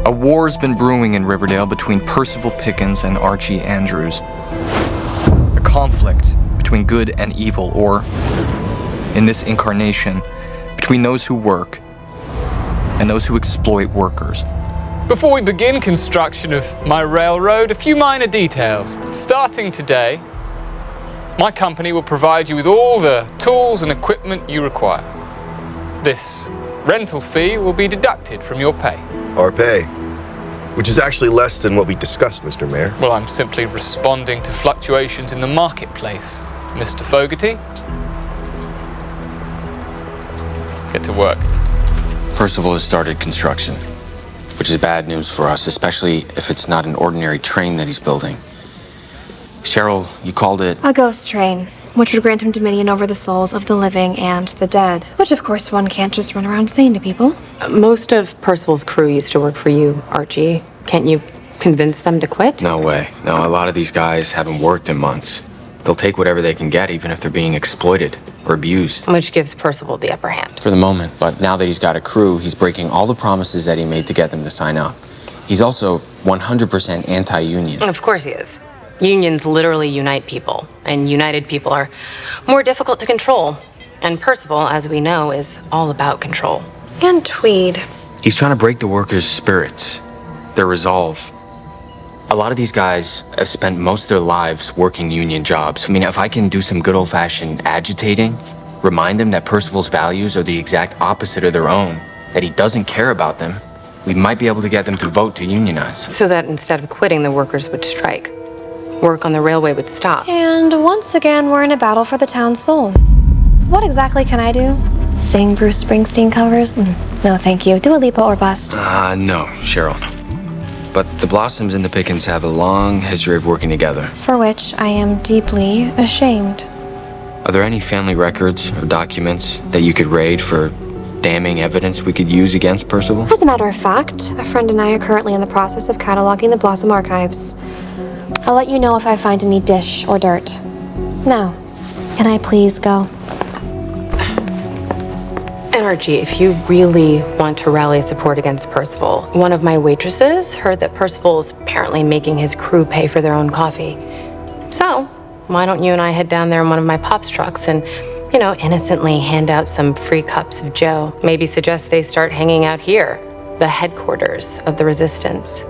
A war's been brewing in Riverdale between Percival Pickens and Archie Andrews. A conflict between good and evil, or, in this incarnation, between those who work and those who exploit workers. Before we begin construction of my railroad, a few minor details. Starting today, my company will provide you with all the tools and equipment you require. This rental fee will be deducted from your pay. Our pay, which is actually less than what we discussed, Mr. Mayor. Well, I'm simply responding to fluctuations in the marketplace, Mr. Fogarty. Get to work. Percival has started construction, which is bad news for us, especially if it's not an ordinary train that he's building. Cheryl, you called it... a ghost train, which would grant him dominion over the souls of the living and the dead. Which, of course, one can't just run around saying to people. Most of Percival's crew used to work for you, Archie. Can't you convince them to quit? No way. No, a lot of these guys haven't worked in months. They'll take whatever they can get, even if they're being exploited or abused. Which gives Percival the upper hand. For the moment, but now that he's got a crew, he's breaking all the promises that he made to get them to sign up. He's also 100% anti-union. Of course he is. Unions literally unite people, and united people are more difficult to control. And Percival, as we know, is all about control. And Tweed. He's trying to break the workers' spirits, their resolve. A lot of these guys have spent most of their lives working union jobs. I mean, if I can do some good old-fashioned agitating, remind them that Percival's values are the exact opposite of their own, that he doesn't care about them, we might be able to get them to vote to unionize. So that instead of quitting, the workers would strike. Work on the railway would stop. And once again, we're in a battle for the town's soul. What exactly can I do? Sing Bruce Springsteen covers? No, thank you. Dua Lipa or bust. No, Cheryl. But the Blossoms and the Pickens have a long history of working together. For which I am deeply ashamed. Are there any family records or documents that you could raid for damning evidence we could use against Percival? As a matter of fact, a friend and I are currently in the process of cataloging the Blossom archives. I'll let you know if I find any dish or dirt. Now, can I please go? And Archie, if you really want to rally support against Percival, one of my waitresses heard that Percival is apparently making his crew pay for their own coffee. So, why don't you and I head down there in one of my Pop's trucks and, innocently hand out some free cups of Joe? Maybe suggest they start hanging out here, the headquarters of the resistance.